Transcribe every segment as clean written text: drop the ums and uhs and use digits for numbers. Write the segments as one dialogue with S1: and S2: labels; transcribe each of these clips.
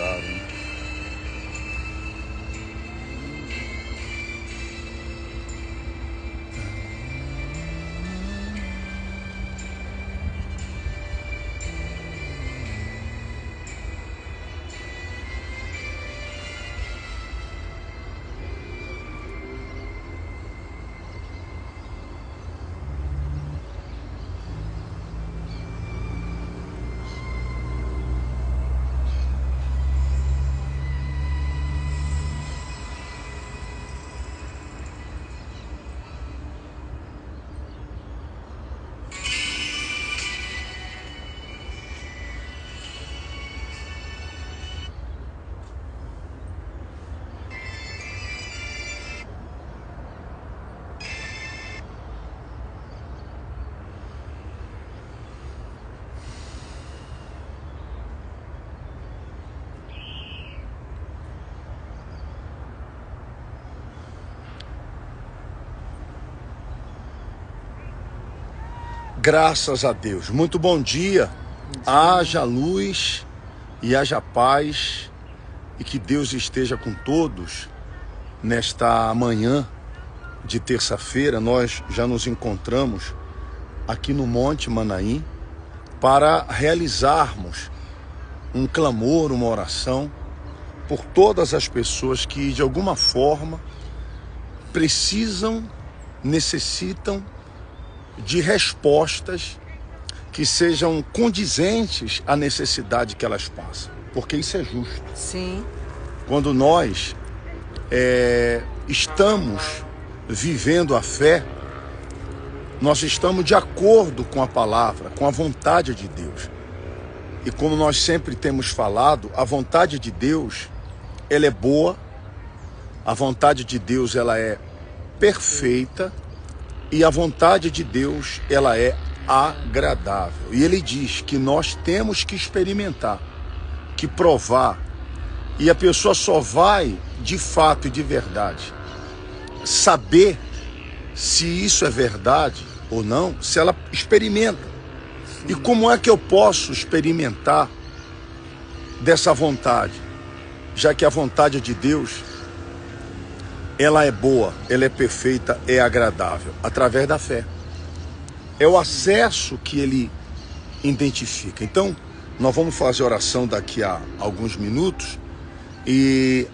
S1: voltaram. Graças a Deus. Muito bom dia. Haja luz e haja paz, e que Deus esteja com todos nesta manhã de terça-feira. Nós já nos encontramos aqui no Monte Manaim para realizarmos um clamor, uma oração por todas as pessoas que de alguma forma precisam, necessitam de respostas que sejam condizentes à necessidade que elas passam, porque isso é justo.
S2: Sim.
S1: Quando nós estamos vivendo a fé, nós estamos de acordo com a palavra, com a vontade de Deus. E como nós sempre temos falado, a vontade de Deus, ela é boa, a vontade de Deus, ela é perfeita, e a vontade de Deus, ela é agradável. E ele diz que nós temos que experimentar, que provar. E a pessoa só vai, de fato e de verdade, saber se isso é verdade ou não, se ela experimenta. E como é que eu posso experimentar dessa vontade? Já que a vontade de Deus, ela é boa, ela é perfeita, é agradável, através da fé. É o acesso que ele identifica. Então, nós vamos fazer oração daqui a alguns minutos, e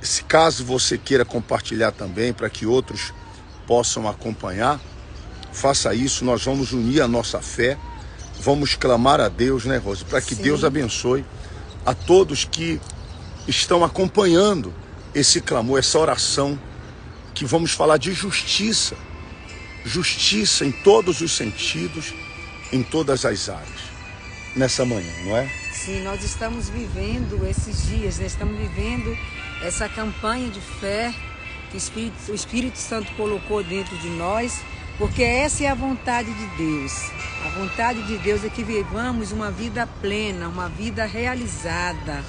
S1: se caso você queira compartilhar também, para que outros possam acompanhar, faça isso. Nós vamos unir a nossa fé, vamos clamar a Deus, né, Rose? Para que Deus abençoe a todos que estão acompanhando esse clamor, essa oração, que vamos falar de justiça. Justiça em todos os sentidos, em todas as áreas, nessa manhã, não é?
S2: Sim, nós estamos vivendo esses dias, né? Estamos vivendo essa campanha de fé que o Espírito Santo colocou dentro de nós, porque essa é a vontade de Deus. A vontade de Deus é que vivamos uma vida plena, uma vida realizada.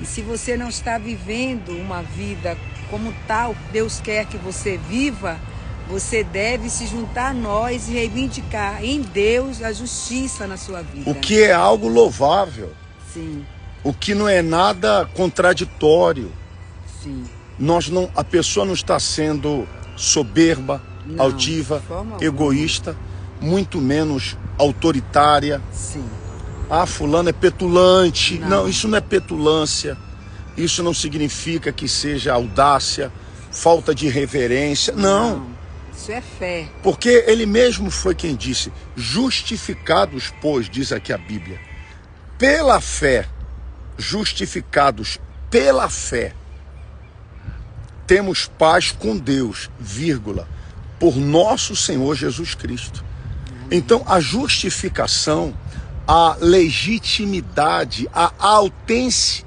S2: E se você não está vivendo uma vida como tal, Deus quer que você viva, você deve se juntar a nós e reivindicar em Deus a justiça na sua vida.
S1: O que é algo louvável.
S2: Sim.
S1: O que não é nada contraditório.
S2: Sim.
S1: A pessoa não está sendo soberba,
S2: não,
S1: altiva, egoísta, muito menos autoritária.
S2: Sim.
S1: Ah, fulano é petulante. Não, isso não é petulância. Isso não significa que seja audácia, falta de reverência. Não.
S2: Isso é fé.
S1: Porque ele mesmo foi quem disse: justificados, pois, diz aqui a Bíblia, pela fé, justificados pela fé, temos paz com Deus, vírgula, por nosso Senhor Jesus Cristo. Então, a justificação, a legitimidade, a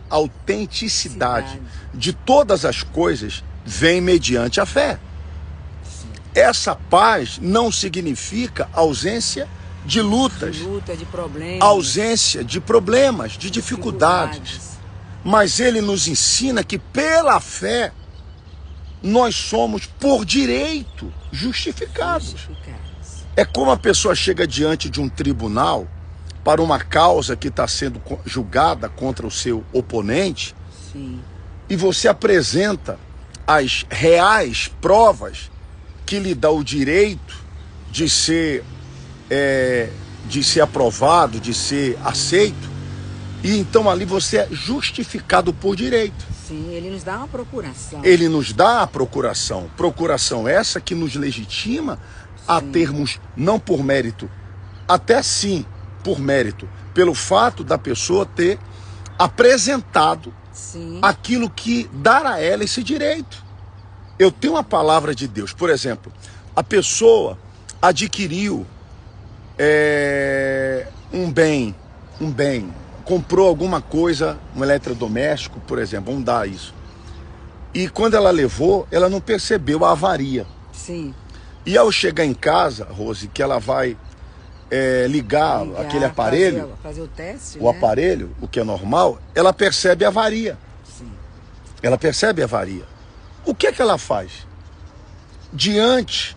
S1: autenticidade de todas as coisas vem mediante a fé. Essa paz não significa ausência de lutas,
S2: de problemas,
S1: ausência de problemas, de dificuldades. Mas ele nos ensina que pela fé nós somos por direito justificados. É como a pessoa chega diante de um tribunal para uma causa que está sendo julgada contra o seu oponente,
S2: Sim.
S1: e você apresenta as reais provas que lhe dá o direito de ser aprovado, de ser aceito, e então ali você é justificado por direito.
S2: Sim, ele nos dá uma procuração.
S1: Ele nos dá a procuração. Procuração essa que nos legitima a termos, não por mérito, até sim por mérito, pelo fato da pessoa ter apresentado aquilo que dá a ela esse direito. Eu tenho uma palavra de Deus. Por exemplo, a pessoa adquiriu um bem, comprou alguma coisa, um eletrodoméstico, por exemplo, vamos dar isso. E quando ela levou, ela não percebeu a avaria.
S2: Sim.
S1: E ao chegar em casa, Rose, que ela vai ligar aquele aparelho,
S2: fazer o teste,
S1: o aparelho, o que é normal, ela percebe a avaria.
S2: Sim.
S1: Ela percebe a avaria. O que é que ela faz? Diante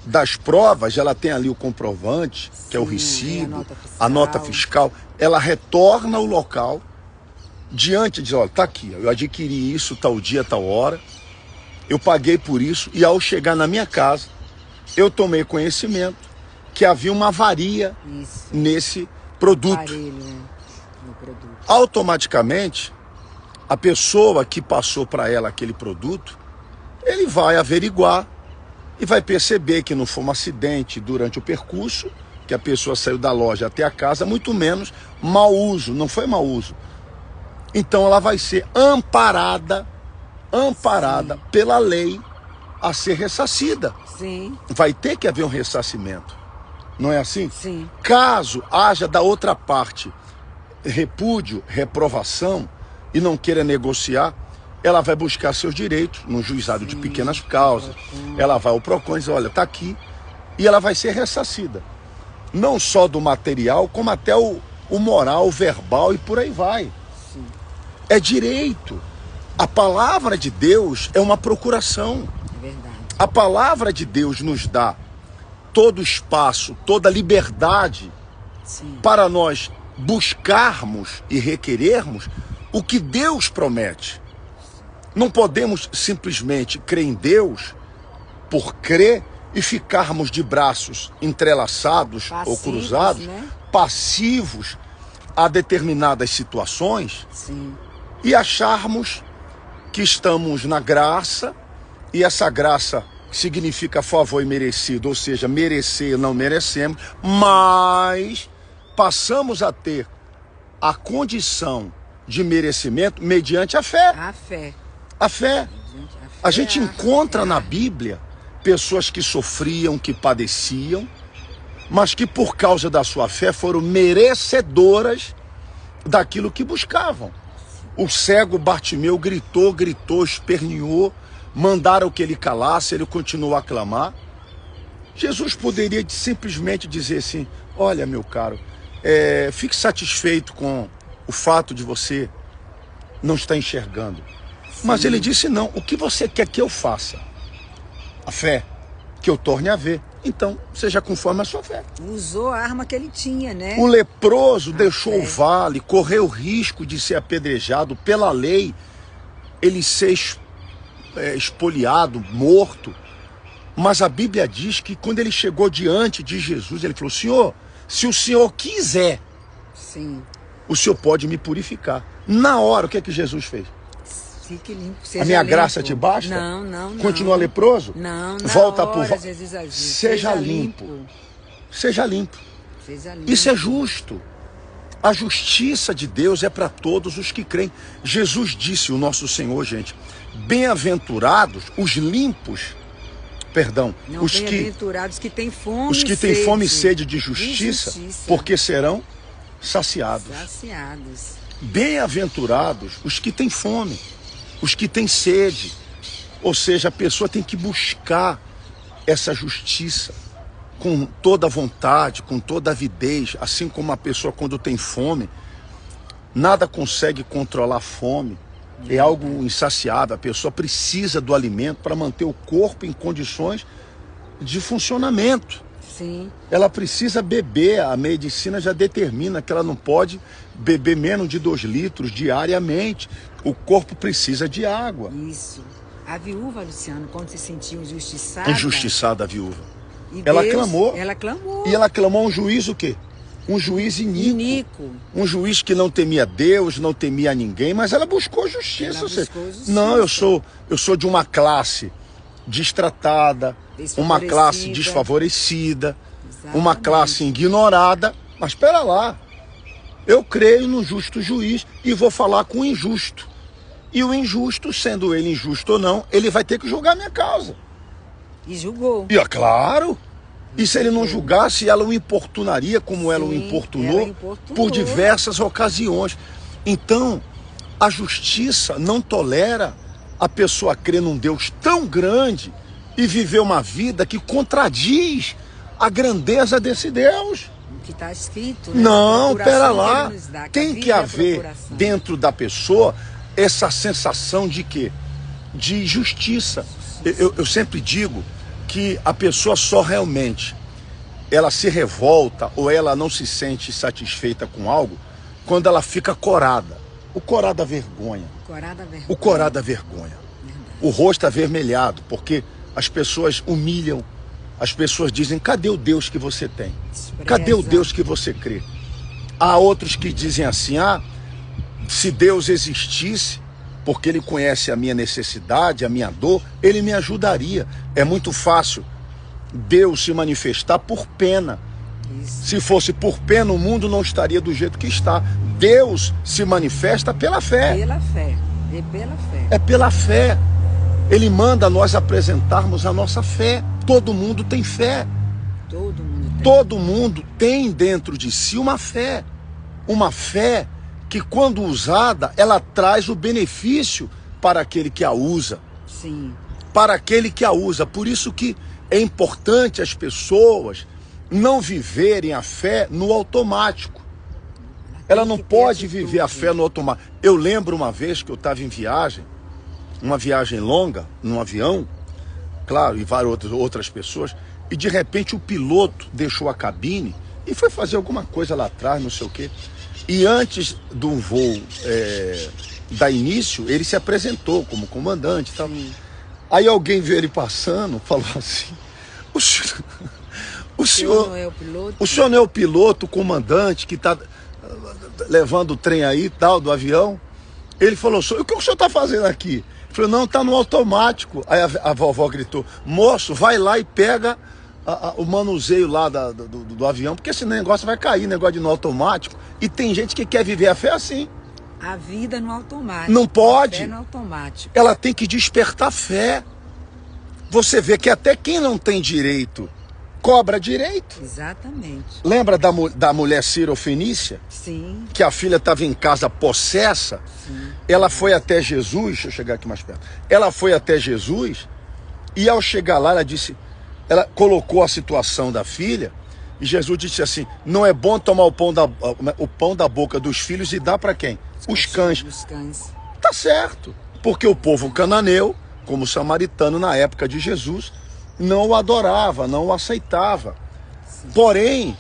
S1: das provas, ela tem ali o comprovante, que é o recibo, a nota fiscal. Ela retorna ao local, diante de, olha, tá aqui, eu adquiri isso tal dia, tal hora, eu paguei por isso, e ao chegar na minha casa, eu tomei conhecimento que havia uma avaria nesse produto.
S2: Aparelho, no produto.
S1: Automaticamente, a pessoa que passou para ela aquele produto, ele vai averiguar e vai perceber que não foi um acidente durante o percurso, que a pessoa saiu da loja até a casa, muito menos mau uso, não foi mau uso. Então ela vai ser amparada pela lei a ser ressarcida.
S2: Sim.
S1: Vai ter que haver um ressarcimento, não é assim?
S2: Sim.
S1: Caso haja da outra parte repúdio, reprovação e não queira negociar, ela vai buscar seus direitos no juizado de pequenas causas. Ela vai ao PROCON e diz, olha, está aqui, e ela vai ser ressarcida. Não só do material, como até o moral, o verbal e por aí vai.
S2: Sim.
S1: É direito. A palavra de Deus é uma procuração.
S2: É verdade.
S1: A palavra de Deus nos dá todo o espaço, toda a liberdade para nós buscarmos e requerermos o que Deus promete. Não podemos simplesmente crer em Deus por crer e ficarmos de braços entrelaçados ou cruzados, passivos a determinadas situações e acharmos que estamos na graça, e essa graça significa favor imerecido, ou seja, merecer não merecemos, mas passamos a ter a condição de merecimento mediante a fé.
S2: A fé.
S1: A fé. A gente encontra na Bíblia pessoas que sofriam, que padeciam, mas que por causa da sua fé foram merecedoras daquilo que buscavam. O cego Bartimeu gritou, esperneou, mandaram que ele calasse, ele continuou a clamar. Jesus poderia simplesmente dizer assim, olha, meu caro, fique satisfeito com o fato de você não estar enxergando. Mas ele disse não, o que você quer que eu faça? A fé, que eu torne a ver. Então, seja conforme a sua fé.
S2: Usou a arma que ele tinha, né?
S1: O leproso deixou o vale, correu o risco de ser apedrejado pela lei, ele ser espoliado, morto. Mas a Bíblia diz que quando ele chegou diante de Jesus, ele falou, Senhor, se o Senhor quiser, o Senhor pode me purificar. Na hora, o que é que Jesus fez?
S2: Fique limpo,
S1: a minha graça te basta?
S2: Não.
S1: Continua leproso?
S2: Não,
S1: volta
S2: hora,
S1: por
S2: Jesus agiu.
S1: Seja limpo. Seja limpo.
S2: Seja limpo.
S1: Isso é justo. A justiça de Deus é para todos os que creem. Jesus disse, o nosso Senhor, gente, bem-aventurados os limpos,
S2: não, bem-aventurados que têm fome,
S1: os que têm fome e sede de justiça, porque serão saciados. Bem-aventurados os que têm fome, os que têm sede. Ou seja, a pessoa tem que buscar essa justiça com toda a vontade, com toda a avidez, assim como a pessoa quando tem fome, nada consegue controlar a fome, é algo insaciável, a pessoa precisa do alimento para manter o corpo em condições de funcionamento.
S2: Sim.
S1: Ela precisa beber, a medicina já determina que ela não pode beber menos de 2 litros diariamente. O corpo precisa de água.
S2: Isso. A viúva, Luciano, quando se sentiu injustiçada...
S1: Injustiçada a viúva.
S2: E
S1: Ela
S2: Deus,
S1: clamou.
S2: Ela clamou.
S1: E ela clamou um juiz o quê? Um juiz iníquo. Um juiz que não temia Deus, não temia ninguém, mas ela buscou justiça.
S2: Ela buscou justiça.
S1: Não, eu sou de uma classe destratada, uma classe desfavorecida, uma classe ignorada. Mas espera lá, eu creio no justo juiz e vou falar com o injusto. E o injusto, sendo ele injusto ou não, ele vai ter que julgar a minha causa.
S2: E julgou.
S1: E é claro. E se ele não julgasse, ela o importunaria como ela o importunou por diversas ocasiões. Então, a justiça não tolera a pessoa crer num Deus tão grande e viver uma vida que contradiz a grandeza desse Deus.
S2: O que está escrito, né?
S1: Não, pera lá. Tem que haver dentro da pessoa essa sensação de quê? De justiça. Eu sempre digo que a pessoa só realmente ela se revolta ou ela não se sente satisfeita com algo quando ela fica corada. O corado da vergonha. O corado da vergonha. O rosto avermelhado, porque as pessoas humilham, as pessoas dizem, cadê o Deus que você tem? Cadê o Deus que você crê? Há outros que dizem assim, se Deus existisse, porque Ele conhece a minha necessidade, a minha dor, Ele me ajudaria. É muito fácil Deus se manifestar por pena.
S2: Isso.
S1: Se fosse por pena, o mundo não estaria do jeito que está. Deus se manifesta pela fé.
S2: Pela fé. É pela fé.
S1: É pela fé. Ele manda nós apresentarmos a nossa fé. Todo mundo tem fé.
S2: Todo mundo tem.
S1: Todo mundo tem dentro de si uma fé. Uma fé que, quando usada, ela traz o benefício para aquele que a usa.
S2: Sim.
S1: Para aquele que a usa. Por isso que é importante as pessoas não viverem a fé no automático. Ela não pode viver a fé no automático. Eu lembro uma vez que eu estava em viagem, uma viagem longa, num avião, claro, e várias outras pessoas, e de repente o piloto deixou a cabine e foi fazer alguma coisa lá atrás, não sei o quê. E antes do voo dar início, ele se apresentou como comandante e tal.
S2: Sim.
S1: Aí alguém viu ele passando, falou assim, o senhor não é o piloto, o comandante que está levando o trem aí e tal, do avião? Ele falou, o que o senhor está fazendo aqui? Ele falou, não, está no automático. Aí a vovó gritou, moço, vai lá e pega o manuseio lá do avião, porque esse negócio vai cair, negócio de no automático. E tem gente que quer viver a fé assim.
S2: A vida no automático.
S1: Não pode.
S2: A fé no automático.
S1: Ela tem que despertar fé. Você vê que até quem não tem direito, cobra direito.
S2: Exatamente.
S1: Lembra da mulher Cirofenícia?
S2: Sim.
S1: Que a filha estava em casa possessa.
S2: Sim.
S1: Ela foi até Jesus, deixa eu chegar aqui mais perto. Ela foi até Jesus e ao chegar lá ela colocou a situação da filha e Jesus disse assim, não é bom tomar o pão da boca dos filhos e dar para quem? Os cães. Tá certo, porque o povo cananeu, como o samaritano na época de Jesus, não o adorava, não o aceitava.
S2: Sim.
S1: Porém,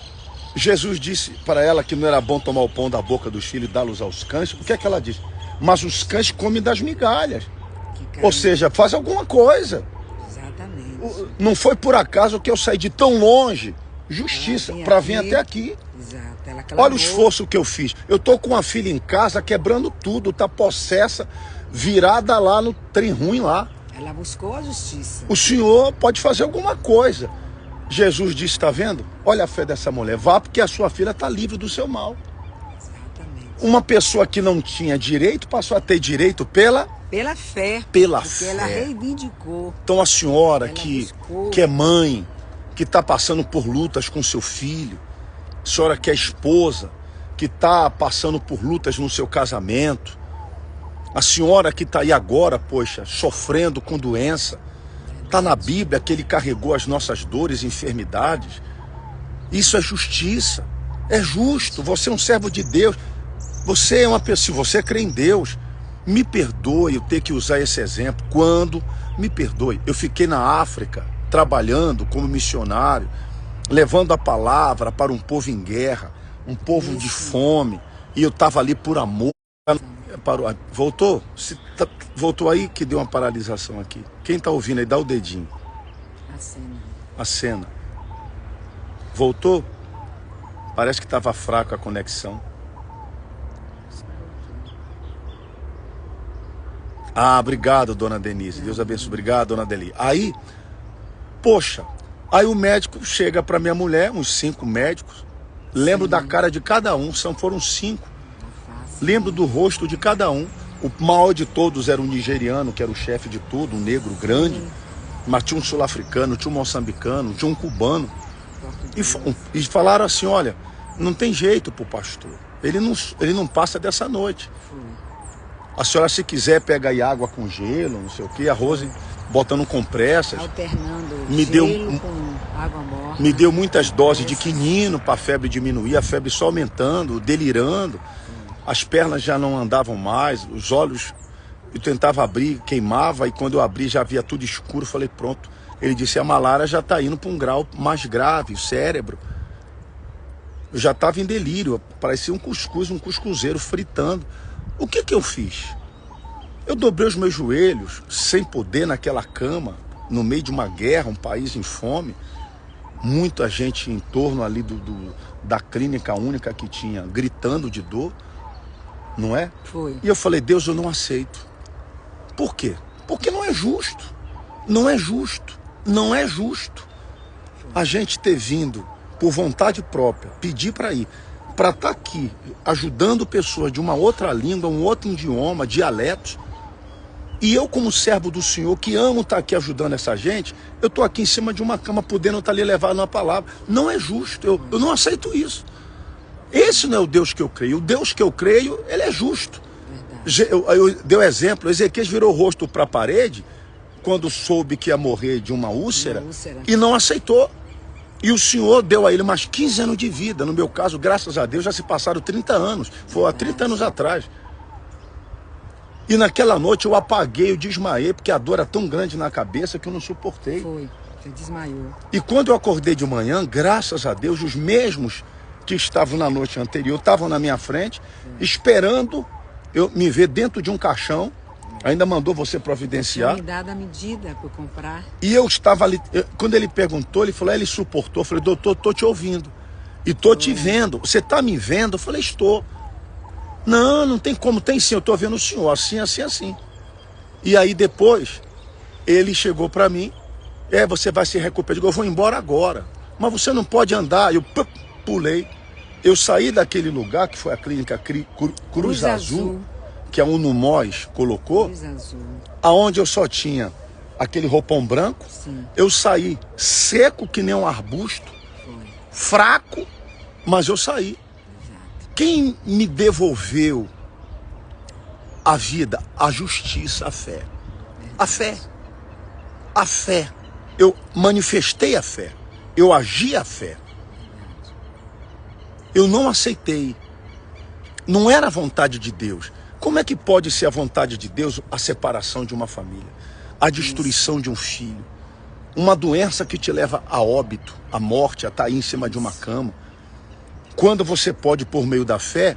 S1: Jesus disse para ela que não era bom tomar o pão da boca dos filhos e dá-los aos cães. O que é que ela disse? Mas os cães comem das migalhas. Ou seja, faz alguma coisa.
S2: Exatamente.
S1: Não foi por acaso que eu saí de tão longe, justiça, para vir até aqui.
S2: Exato.
S1: Olha o esforço que eu fiz. Eu tô com uma filha em casa quebrando tudo, tá possessa, virada lá no trem ruim lá.
S2: Ela buscou a justiça.
S1: O senhor pode fazer alguma coisa. Jesus disse, está vendo? Olha a fé dessa mulher. Vá porque a sua filha está livre do seu mal.
S2: Exatamente.
S1: Uma pessoa que não tinha direito passou a ter direito pela
S2: fé.
S1: Pela
S2: porque
S1: fé.
S2: Ela reivindicou.
S1: Então a senhora que é mãe, que está passando por lutas com seu filho, a senhora que é esposa, que está passando por lutas no seu casamento, a senhora que está aí agora, poxa, sofrendo com doença, está na Bíblia que Ele carregou as nossas dores e enfermidades. Isso é justiça, é justo. Você é um servo de Deus, você é uma pessoa, se você crê em Deus, me perdoe eu ter que usar esse exemplo. Me perdoe, eu fiquei na África trabalhando como missionário levando a palavra para um povo em guerra, um povo de fome, e eu estava ali por amor. Parou. Voltou? Voltou aí que deu uma paralisação aqui. Quem está ouvindo aí, dá o dedinho. A cena. Voltou? Parece que estava fraca a conexão. Ah, obrigado, dona Denise. Deus abençoe. Obrigado, dona Deli. Aí, poxa, aí o médico chega para minha mulher, uns 5 médicos. Lembro da cara de cada um, foram 5. Lembro do rosto de cada um. O maior de todos era um nigeriano, que era o chefe de tudo, um negro grande. Mas tinha um sul-africano, tinha um moçambicano, tinha um cubano. E falaram assim, olha, não tem jeito pro pastor. Ele não passa dessa noite. A senhora, se quiser, pega aí água com gelo, não sei o que, a Rose botando compressas.
S2: Alternando
S1: gelo
S2: com água morna.
S1: Me deu muitas doses de quinino para a febre diminuir, a febre só aumentando, delirando. As pernas já não andavam mais, os olhos eu tentava abrir, queimava, e quando eu abri já via tudo escuro. Falei, pronto. Ele disse, a malária já está indo para um grau mais grave, o cérebro. Eu já estava em delírio, parecia um cuscuzeiro fritando. O que eu fiz? Eu dobrei os meus joelhos, sem poder, naquela cama, no meio de uma guerra, um país em fome. Muita gente em torno ali da clínica única que tinha, gritando de dor, não é?
S2: Foi.
S1: E eu falei, Deus, eu não aceito. Por quê? Porque não é justo. Não é justo. Não é justo. A gente ter vindo, por vontade própria, pedir para ir, para estar aqui, ajudando pessoas de uma outra língua, um outro idioma, dialetos. E eu, como servo do Senhor, que amo estar aqui ajudando essa gente, eu estou aqui em cima de uma cama, podendo estar ali levando uma palavra. Não é justo, eu não aceito isso. Esse não é o Deus que eu creio. O Deus que eu creio, ele é justo. Eu dei um exemplo, Ezequias virou o rosto para a parede, quando soube que ia morrer de uma úlcera, e não aceitou. E o Senhor deu a ele mais 15 anos de vida. No meu caso, graças a Deus, já se passaram 30 anos. Foi há 30 anos atrás. E naquela noite eu apaguei, eu desmaiei, porque a dor era tão grande na cabeça que eu não suportei.
S2: Foi, você desmaiou.
S1: E quando eu acordei de manhã, graças a Deus, os mesmos que estavam na noite anterior estavam na minha frente, esperando eu me ver dentro de um caixão. Ainda mandou você providenciar.
S2: Tinha me dado a medida para eu comprar.
S1: E eu estava ali, quando ele perguntou, ele falou, ele suportou. Eu falei, doutor, estou te ouvindo. E estou te vendo. Você está me vendo? Eu falei, estou. Não, não tem como. Tem sim, eu estou vendo o senhor. Assim, assim, assim. E aí depois, ele chegou para mim. Você vai se recuperar. Eu digo, eu vou embora agora. Mas você não pode andar. Eu pulei. Eu saí daquele lugar, que foi a clínica Cruz Azul, que a Unumós colocou, aonde eu só tinha aquele roupão branco.
S2: Sim.
S1: Eu saí seco que nem um arbusto, fraco, mas eu saí. Exato. Quem me devolveu a vida, a justiça, a fé? A fé. A fé. Eu manifestei a fé. Eu agi a fé. Eu não aceitei. Não era a vontade de Deus. Como é que pode ser a vontade de Deus a separação de uma família? A destruição de um filho? Uma doença que te leva a óbito, a morte, a estar aí em cima de uma cama. Quando você pode, por meio da fé,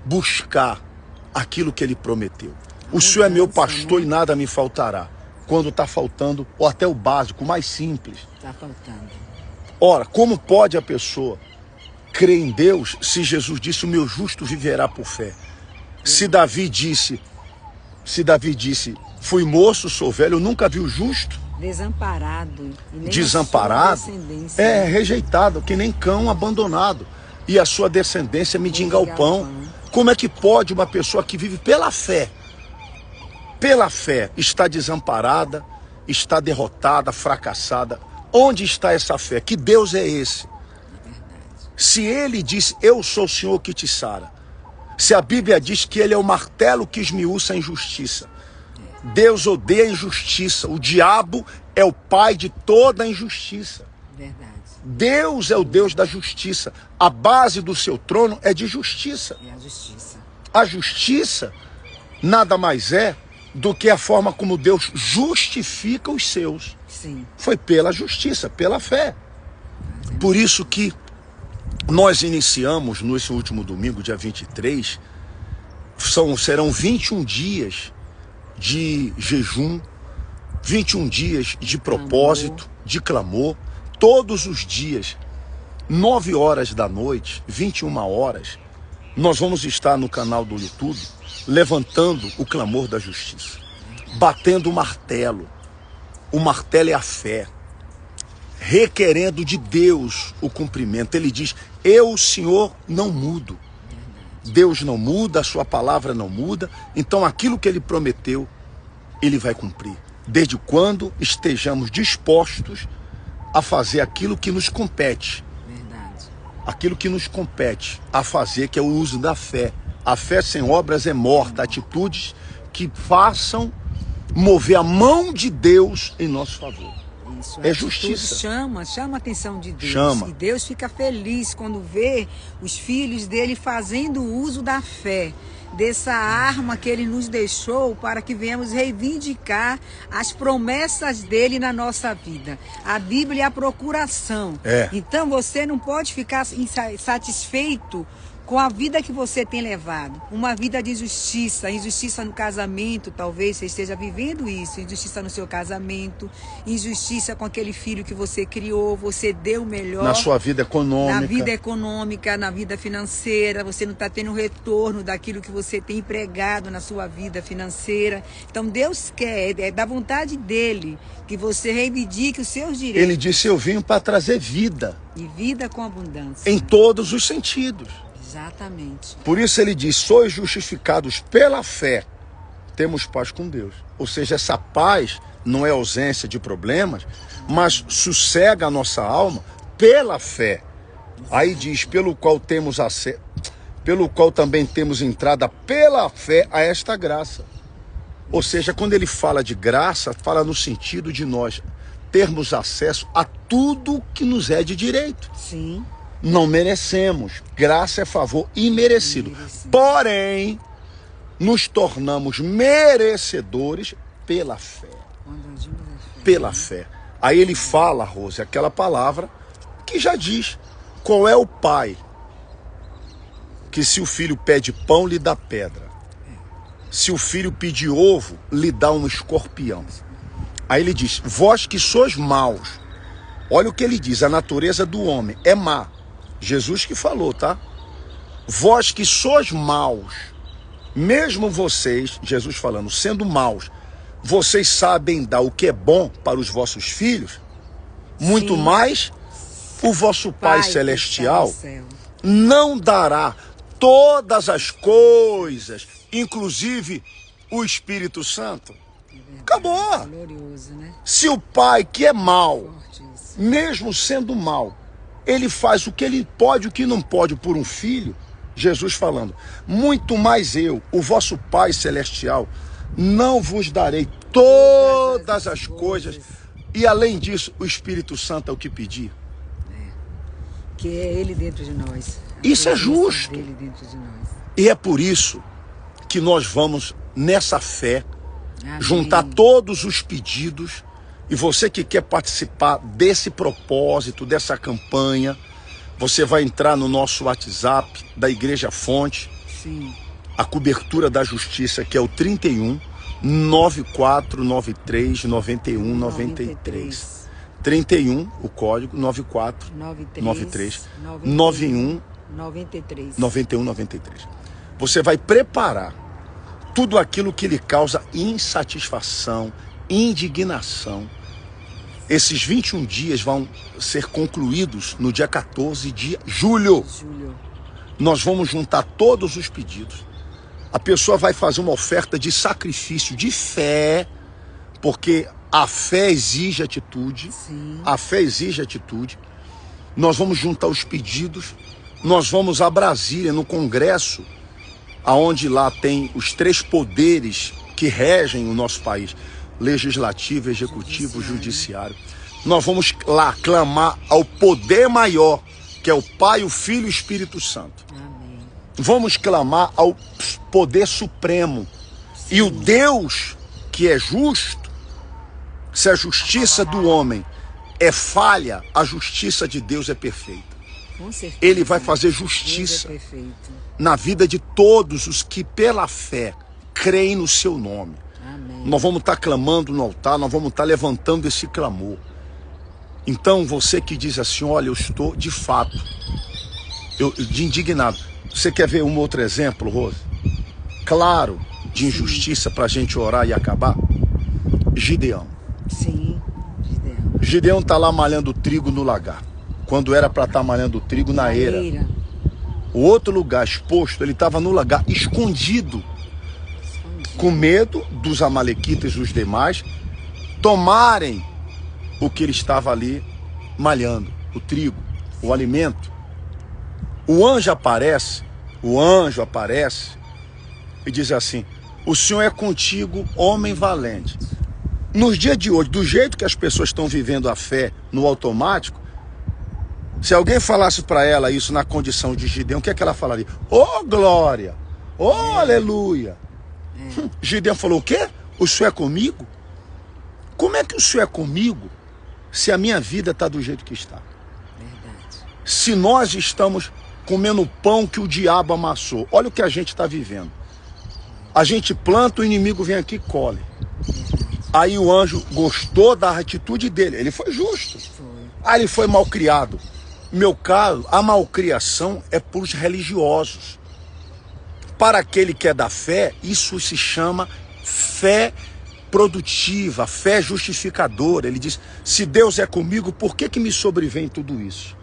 S1: buscar aquilo que Ele prometeu. O Senhor é meu pastor e nada me faltará. Quando está faltando, ou até o básico, o mais simples.
S2: Está faltando.
S1: Ora, como pode a pessoa crer em Deus se Jesus disse, o meu justo viverá por fé? Se Davi disse, fui moço, sou velho, eu nunca vi o justo
S2: desamparado, e nem
S1: desamparado, rejeitado, que nem cão abandonado, e a sua descendência mendiga o pão. Como é que pode uma pessoa que vive pela fé, está desamparada, está derrotada, fracassada? Onde está essa fé? Que Deus é esse? Se Ele disse, eu sou o Senhor que te sara. Se a Bíblia diz que Ele é o martelo que esmiuça a injustiça. Deus odeia a injustiça. O diabo é o pai de toda a injustiça.
S2: Verdade.
S1: Deus é o Deus da justiça. A base do seu trono é de justiça.
S2: É a justiça.
S1: A justiça nada mais é do que a forma como Deus justifica os seus.
S2: Sim.
S1: Foi pela justiça, pela fé. Por isso que nós iniciamos nesse último domingo, dia 23, serão 21 dias de jejum, 21 dias de propósito, de clamor, todos os dias, 9 horas da noite, 21 horas, nós vamos estar no canal do YouTube, levantando o clamor da justiça, batendo o martelo é a fé, requerendo de Deus o cumprimento. Ele diz, eu, o Senhor, não mudo. Deus não muda, a sua palavra não muda, então aquilo que ele prometeu, ele vai cumprir. Desde quando estejamos dispostos a fazer aquilo que nos compete.
S2: Verdade.
S1: Aquilo que nos compete a fazer, que é o uso da fé. A fé sem obras é morta. Atitudes que façam mover a mão de Deus em nosso favor.
S2: Isso,
S1: é justiça.
S2: Chama a atenção de Deus.
S1: Chama.
S2: E Deus fica feliz quando vê os filhos dele fazendo uso da fé, dessa arma que ele nos deixou para que venhamos reivindicar as promessas dele na nossa vida. A Bíblia é a procuração. Então você não pode ficar insatisfeito com a vida que você tem levado, uma vida de injustiça no casamento, talvez você esteja vivendo isso, injustiça no seu casamento, injustiça com aquele filho que você criou, você deu o melhor.
S1: Na sua vida econômica.
S2: Na vida econômica, na vida financeira, você não está tendo retorno daquilo que você tem empregado na sua vida financeira. Então Deus quer, é da vontade dele, que você reivindique os seus direitos.
S1: Ele disse, eu vim para trazer vida.
S2: E vida com abundância.
S1: Em todos os sentidos.
S2: Exatamente.
S1: Por isso ele diz, sois justificados pela fé, temos paz com Deus. Ou seja, essa paz não é ausência de problemas, mas sossega a nossa alma pela fé. Aí diz, pelo qual temos acesso, pelo qual também temos entrada pela fé a esta graça. Ou seja, quando ele fala de graça, fala no sentido de nós termos acesso a tudo que nos é de direito.
S2: Sim.
S1: Não merecemos. Graça é favor imerecido. Porém, nos tornamos merecedores pela fé. Pela fé. Aí ele fala, Rose, aquela palavra que já diz qual é o pai que se o filho pede pão, lhe dá pedra. Se o filho pedir ovo, lhe dá um escorpião. Aí ele diz, vós que sois maus. Olha o que ele diz, a natureza do homem é má. Jesus que falou, tá? Vós que sois maus, mesmo vocês, Jesus falando, sendo maus, vocês sabem dar o que é bom para os vossos filhos, muito
S2: Sim.
S1: mais o vosso Pai Celestial
S2: que está no céu
S1: não dará todas as coisas, inclusive o Espírito Santo. Acabou.
S2: Glorioso, né?
S1: Se o pai que é mau,
S2: Forte isso.
S1: mesmo sendo mau, ele faz o que ele pode, o que não pode por um filho, Jesus falando, muito mais eu, o vosso Pai Celestial, não vos darei todas as coisas, e além disso, o Espírito Santo é o que pedir.
S2: Que é ele dentro de nós.
S1: Isso é justo.
S2: Dele dentro de nós.
S1: E é por isso que nós vamos, nessa fé,
S2: Amém.
S1: juntar todos os pedidos. E você que quer participar desse propósito, dessa campanha, você vai entrar no nosso WhatsApp da Igreja Fonte.
S2: Sim.
S1: A cobertura da justiça, que é o 31 9493 91 93. 31, o código, 94 93 91 91 93. Você vai preparar tudo aquilo que lhe causa insatisfação, indignação. Esses 21 dias vão ser concluídos no dia 14 de julho. Nós vamos juntar todos os pedidos. A pessoa vai fazer uma oferta de sacrifício, de fé, porque a fé exige atitude.
S2: Sim.
S1: A fé exige atitude. Nós vamos juntar os pedidos. Nós vamos a Brasília, no Congresso, aonde lá tem os 3 poderes que regem o nosso país. Legislativo, executivo, judiciário. Nós vamos lá clamar ao poder maior, que é o Pai, o Filho e o Espírito Santo.
S2: Amém.
S1: Vamos clamar ao poder supremo. Sim. E o Deus que é justo, se a justiça do homem é falha, a justiça de Deus é perfeita.
S2: Com certeza.
S1: Ele vai fazer
S2: Deus
S1: justiça
S2: é perfeito.
S1: na vida de todos os que pela fé creem no seu nome.
S2: Amém.
S1: Nós vamos estar clamando no altar, nós vamos estar levantando esse clamor. Então você que diz assim, olha, eu estou de fato de indignado. Você quer ver um outro exemplo, Rose? Claro, de injustiça para a gente orar e acabar? Gideão.
S2: Sim, Gideão.
S1: Gideão está lá malhando trigo no lagar, quando era para estar malhando trigo na eira. O outro lugar exposto, ele estava no lagar, escondido, com medo dos amalequitas e os demais tomarem o que ele estava ali malhando, o trigo, o alimento. O anjo aparece e diz assim, o Senhor é contigo, homem valente. Nos dias de hoje, do jeito que as pessoas estão vivendo a fé no automático, se alguém falasse para ela isso na condição de Gideão, o que é que ela falaria? Oh, glória! Oh, aleluia! Gideão falou, o quê? O Senhor é comigo? Como é que o Senhor é comigo se a minha vida está do jeito que está?
S2: Verdade.
S1: Se nós estamos comendo o pão que o diabo amassou. Olha o que a gente está vivendo. A gente planta, o inimigo vem aqui e colhe. Aí o anjo gostou da atitude dele. Ele foi justo. Aí ele foi malcriado. Meu caro, a malcriação é para os religiosos. Para aquele que é da fé, isso se chama fé produtiva, fé justificadora. Ele diz, se Deus é comigo, por que me sobrevém tudo isso?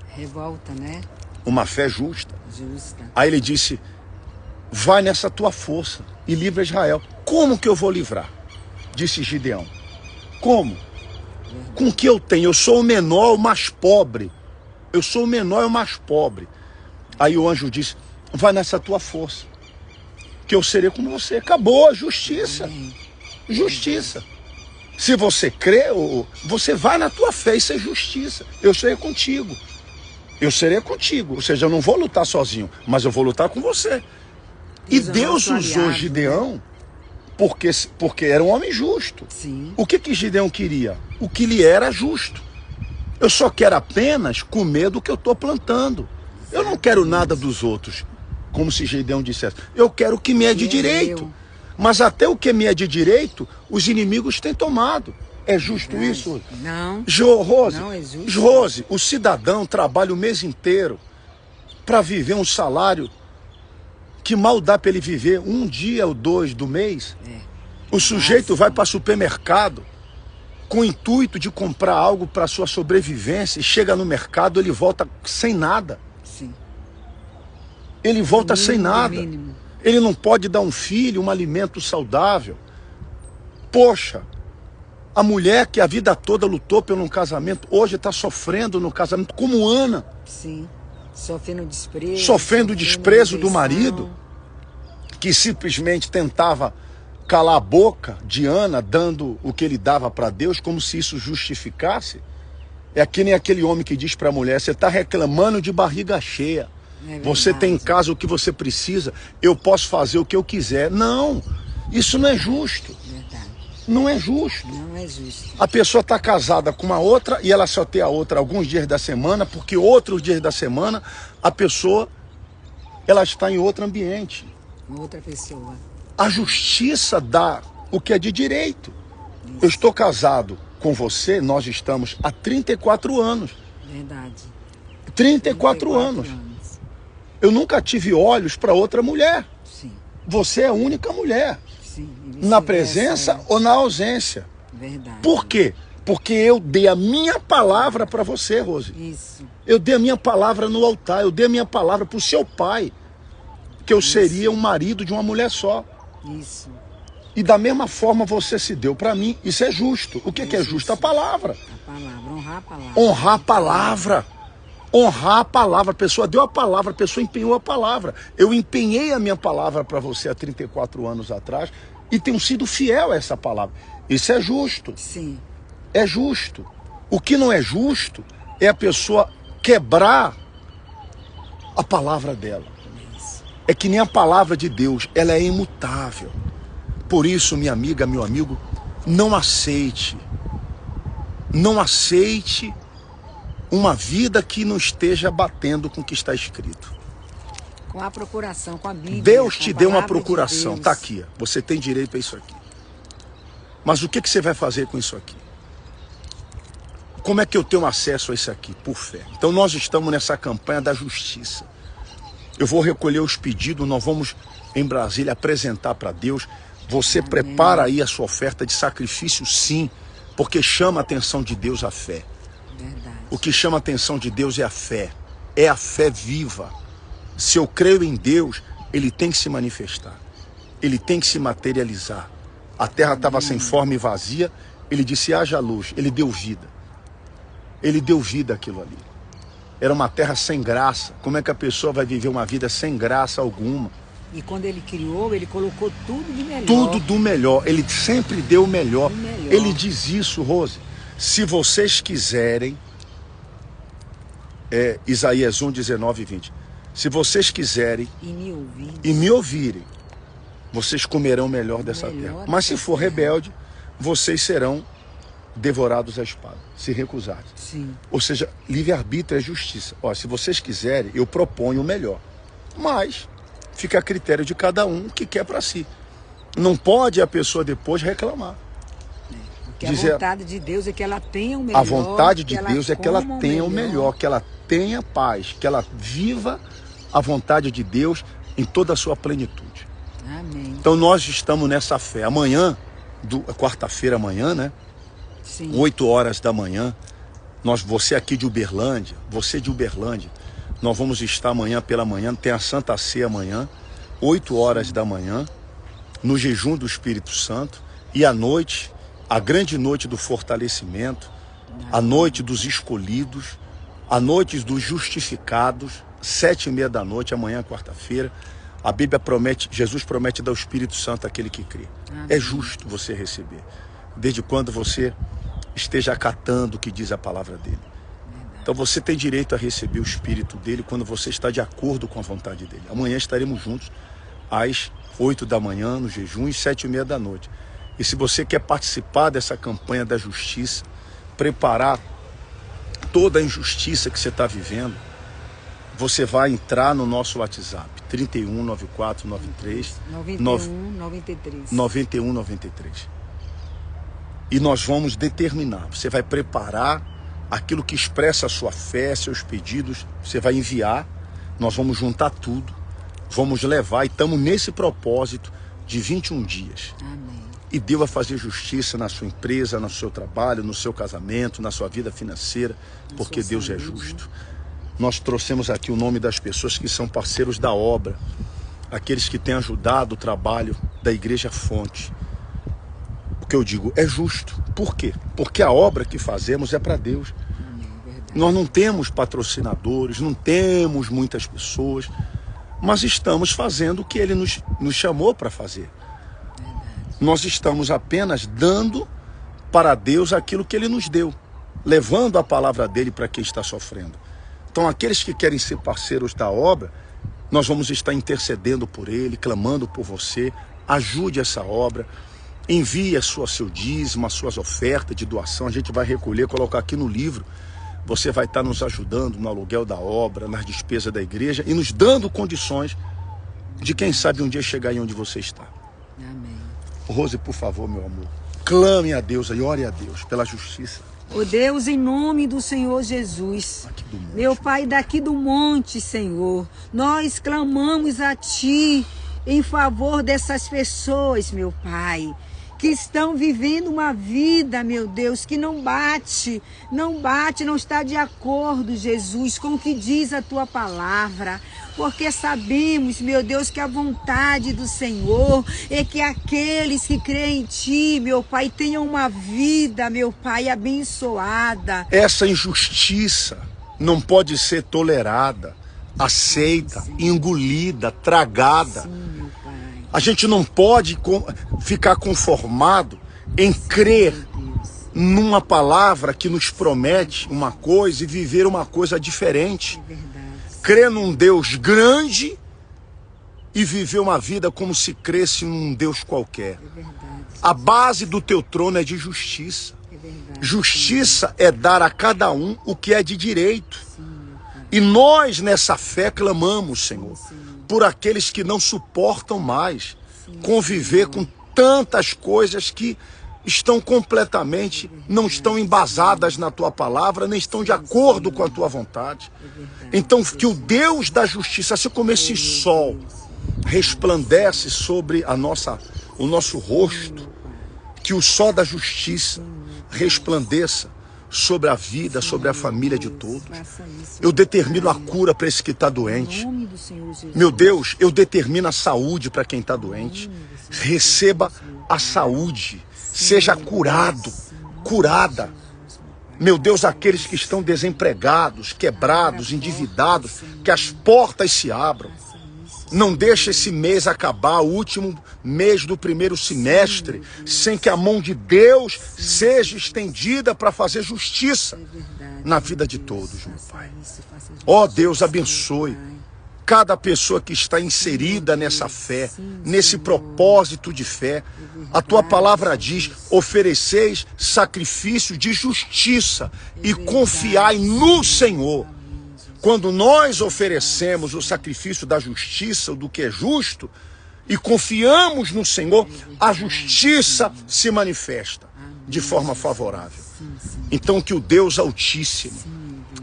S2: Revolta, né?
S1: Uma fé justa.
S2: Justa.
S1: Aí ele disse, vai nessa tua força e livra Israel. Como que eu vou livrar? Disse Gideão. Como? Com o que eu tenho? Eu sou o menor, o mais pobre. Eu sou o menor e o mais pobre. Aí o anjo disse, vai nessa tua força, que eu serei com você. Acabou a justiça.
S2: Amém.
S1: Justiça. Se você crê, você vai na tua fé, isso é justiça. Eu serei contigo. Eu serei contigo. Ou seja, eu não vou lutar sozinho, mas eu vou lutar com você. E Deus usou Gideão porque era um homem justo.
S2: Sim.
S1: O que Gideão queria? O que lhe era justo. Eu só quero apenas comer do que eu estou plantando. Eu não quero nada dos outros, como se Gideão dissesse. Eu quero o que me é de direito. Mas até o que me é de direito, os inimigos têm tomado. É justo isso?
S2: Não.
S1: Rose,
S2: não é justo.
S1: Rose, o cidadão trabalha o mês inteiro para viver um salário que mal dá para ele viver um dia ou dois do mês. O sujeito vai para supermercado com o intuito de comprar algo para sua sobrevivência e chega no mercado, ele volta sem nada.
S2: Sim.
S1: Ele volta sem nada.
S2: Mínimo.
S1: Ele não pode dar um filho um alimento saudável. Poxa, a mulher que a vida toda lutou por um casamento, hoje está sofrendo no casamento, como Ana.
S2: Sim. Sofrendo desprezo.
S1: Sofrendo o desprezo do marido, que simplesmente tentava calar a boca de Ana, dando o que ele dava para Deus, como se isso justificasse. É que nem aquele homem que diz para a mulher, você está reclamando de barriga cheia. Você tem em casa o que você precisa, eu posso fazer o que eu quiser. Não, isso não é justo.
S2: Verdade.
S1: Não é justo.
S2: Não é justo.
S1: A pessoa está casada com uma outra e ela só tem a outra alguns dias da semana, porque outros dias da semana a pessoa ela está em outro ambiente.
S2: Outra pessoa.
S1: A justiça dá o que é de direito. Isso. Eu estou casado com você, nós estamos há 34 anos.
S2: Verdade.
S1: 34 anos. Eu nunca tive olhos para outra mulher.
S2: Sim.
S1: Você é a única mulher.
S2: Sim.
S1: Na presença ou na ausência.
S2: Verdade.
S1: Por quê? Porque eu dei a minha palavra para você, Rose.
S2: Isso.
S1: Eu dei a minha palavra no altar, eu dei a minha palavra para o seu pai, que eu seria um marido de uma mulher só.
S2: Isso.
S1: E da mesma forma você se deu para mim. Isso é justo. O que é justo? A palavra.
S2: A palavra, honrar a palavra.
S1: Honrar a palavra. Honrar a palavra. A pessoa deu a palavra, a pessoa empenhou a palavra. Eu empenhei a minha palavra para você há 34 anos atrás e tenho sido fiel a essa palavra. Isso é justo.
S2: Sim.
S1: É justo. O que não é justo é a pessoa quebrar a palavra dela. É que nem a palavra de Deus, ela é imutável. Por isso, minha amiga, meu amigo, não aceite Não aceite uma vida que não esteja batendo com o que está escrito.
S2: Com a procuração, com a Bíblia.
S1: Deus te deu uma
S2: palavra de
S1: procuração,
S2: Deus.
S1: está aqui. Ó. Você tem direito a isso aqui. Mas o que você vai fazer com isso aqui? Como é que eu tenho acesso a isso aqui? Por fé. Então nós estamos nessa campanha da justiça. Eu vou recolher os pedidos, nós vamos em Brasília apresentar para Deus. Você prepara aí a sua oferta de sacrifício, sim, porque chama a atenção de Deus a fé.
S2: Verdade.
S1: O que chama a atenção de Deus é a fé viva. Se eu creio em Deus, Ele tem que se manifestar, Ele tem que se materializar. A terra estava sem forma e vazia, Ele disse, haja luz, Ele deu vida. Ele deu vida àquilo ali. Era uma terra sem graça. Como é que a pessoa vai viver uma vida sem graça alguma?
S2: E quando Ele criou, Ele colocou tudo de melhor.
S1: Tudo do melhor. Ele sempre deu o melhor.
S2: melhor.
S1: Ele diz isso, Rose. Se vocês quiserem, Isaías 1, 19 e 20. Se vocês quiserem
S2: E
S1: me ouvirem, vocês comerão o melhor dessa
S2: melhor
S1: terra. Mas se
S2: dessa
S1: for
S2: terra.
S1: rebelde, vocês serão devorados à espada, se recusarem.
S2: Sim.
S1: Ou seja, livre-arbítrio é justiça. Ó, se vocês quiserem, eu proponho o melhor. Mas fica a critério de cada um o que quer para si. Não pode a pessoa depois reclamar.
S2: Porque
S1: Dizer-
S2: a vontade de Deus é que ela tenha o melhor.
S1: A vontade de
S2: que
S1: Deus é que ela
S2: coma
S1: tenha o melhor, que ela tenha paz, que ela viva a vontade de Deus em toda a sua plenitude.
S2: Amém.
S1: Então nós estamos nessa fé. Amanhã, quarta-feira amanhã, né?
S2: Sim.
S1: 8 horas da manhã, você aqui de Uberlândia, você de Uberlândia, nós vamos estar amanhã pela manhã, tem a Santa Ceia amanhã, 8 horas da manhã, no jejum do Espírito Santo, e à noite, a grande noite do fortalecimento, a noite dos escolhidos, a noite dos justificados, 7h30 da noite, amanhã, quarta-feira. A Bíblia promete, Jesus promete dar o Espírito Santo àquele que crê.
S2: Amém.
S1: É justo você receber, desde quando você esteja acatando o que diz a palavra dele. Então você tem direito a receber o Espírito dele quando você está de acordo com a vontade dele. Amanhã estaremos juntos às 8 da manhã no jejum e 7h30 da noite. E se você quer participar dessa campanha da justiça, preparar toda a injustiça que você está vivendo, você vai entrar no nosso WhatsApp, 319493 9193. E nós vamos determinar, você vai preparar aquilo que expressa a sua fé, seus pedidos, você vai enviar, nós vamos juntar tudo, vamos levar, e estamos nesse propósito de 21 dias.
S2: Amém.
S1: E Deus vai fazer justiça na sua empresa, no seu trabalho, no seu casamento, na sua vida financeira, porque
S2: sua
S1: Deus é
S2: saúde.
S1: justo. Nós trouxemos aqui o nome das pessoas que são parceiros da obra, aqueles que têm ajudado o trabalho da Igreja Fonte. O que eu digo é justo. Por quê? Porque a obra que fazemos é para Deus.
S2: Amém. Verdade.
S1: Nós não temos patrocinadores, não temos muitas pessoas, mas estamos fazendo o que Ele nos chamou para fazer. Nós estamos apenas dando para Deus aquilo que Ele nos deu, levando a palavra dEle para quem está sofrendo. Então, aqueles que querem ser parceiros da obra, nós vamos estar intercedendo por Ele, clamando por você. Ajude essa obra, envie seu dízimo, as suas ofertas de doação. A gente vai recolher, colocar aqui no livro. Você vai estar nos ajudando no aluguel da obra, nas despesas da igreja e nos dando condições de, quem sabe, um dia chegar aí onde você está.
S2: Amém.
S1: Rose, por favor, meu amor, clame a Deus e ore a Deus pela justiça.
S2: Ó Deus, em nome do Senhor Jesus,
S1: Aqui do monte.
S2: meu Pai, daqui do monte, Senhor, nós clamamos a Ti em favor dessas pessoas, meu Pai, que estão vivendo uma vida, meu Deus, que não está de acordo, Jesus, com o que diz a Tua palavra. Porque sabemos, meu Deus, que a vontade do Senhor é que aqueles que creem em Ti, meu Pai, tenham uma vida, meu Pai, abençoada.
S1: Essa injustiça não pode ser tolerada, aceita, engolida, tragada.
S2: Sim, meu Pai.
S1: A gente não pode ficar conformado em crer
S2: Deus.
S1: numa palavra que nos promete uma coisa e viver uma coisa diferente.
S2: É verdade.
S1: Crer num Deus grande e viver uma vida como se cresce num Deus qualquer.
S2: É verdade.
S1: A base do teu trono é de justiça.
S2: É verdade.
S1: Justiça é dar a cada um o que é de direito. E nós, nessa fé, clamamos, Senhor, por aqueles que não suportam mais conviver com tantas coisas que estão completamente, não estão embasadas na Tua palavra, nem estão de acordo com a Tua vontade. Então, que o Deus da justiça, assim como esse sol resplandece sobre o nosso rosto, que o sol da justiça resplandeça sobre a vida, sobre a família de todos. Eu determino a cura para esse que está doente. Meu Deus, eu determino a saúde para quem está doente. Receba a saúde. Seja curado, curada. Meu Deus, aqueles que estão desempregados, quebrados, endividados, que as portas se abram. Não deixe esse mês acabar, o último mês do primeiro semestre, sem que a mão de Deus seja estendida para fazer justiça na vida de todos, meu Pai. Ó Deus, abençoe cada pessoa que está inserida nessa fé, nesse propósito de fé. A Tua palavra diz: ofereceis sacrifício de justiça e confiai no Senhor. Quando nós oferecemos o sacrifício da justiça, do que é justo, e confiamos no Senhor, a justiça se manifesta de forma favorável. Então que o Deus Altíssimo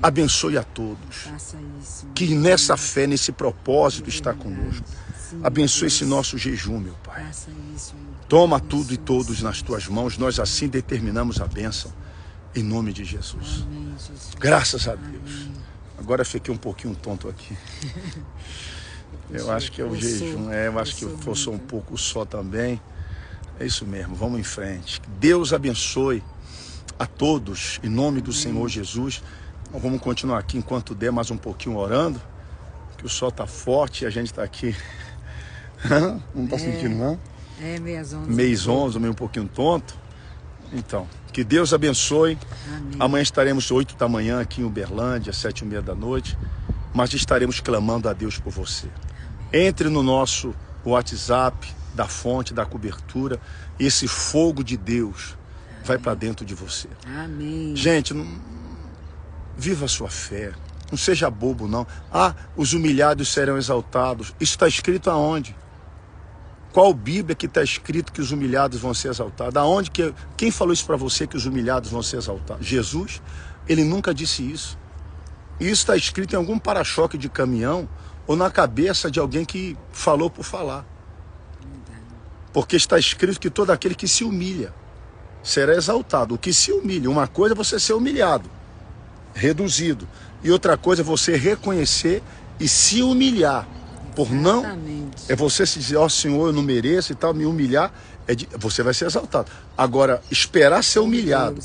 S1: abençoe a todos, que nessa fé, nesse propósito está conosco. Abençoe esse nosso jejum, meu Pai. Toma tudo e todos nas Tuas mãos, nós assim determinamos a bênção, em nome de Jesus. Graças a Deus. Agora fiquei um pouquinho tonto aqui. Eu acho que é o jejum, eu acho que eu forçou um pouco só também. É isso mesmo, vamos em frente. Que Deus abençoe a todos, em nome do Senhor Jesus. Nós vamos continuar aqui enquanto der mais um pouquinho orando, que o sol está forte e a gente está aqui. Não está sentindo, não?
S2: É,
S1: meio 11, meio um pouquinho tonto. Então, que Deus abençoe.
S2: Amém.
S1: Amanhã estaremos 8 da manhã aqui em Uberlândia, 7h30 da noite. Mas estaremos clamando a Deus por você. Entre no nosso WhatsApp da fonte, da cobertura. E esse fogo de Deus vai para dentro de você.
S2: Amém.
S1: Gente, viva a sua fé. Não seja bobo, não. Os humilhados serão exaltados. Isso está escrito aonde? Qual Bíblia que está escrito que os humilhados vão ser exaltados? Aonde quem falou isso para você, que os humilhados vão ser exaltados? Jesus? Ele nunca disse isso. Isso está escrito em algum para-choque de caminhão ou na cabeça de alguém que falou por falar. Porque está escrito que todo aquele que se humilha será exaltado. O que se humilha, uma coisa é você ser humilhado, reduzido. E outra coisa é você reconhecer e se humilhar. Por não, é você se dizer: ó Senhor, eu não mereço e tal, me humilhar, você vai ser exaltado. Agora, esperar ser humilhado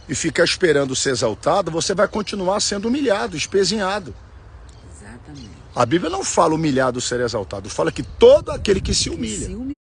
S1: e ficar esperando ser exaltado, você vai continuar sendo humilhado, espezinhado.
S2: Exatamente.
S1: A Bíblia não fala humilhado ser exaltado, fala que todo aquele que se humilha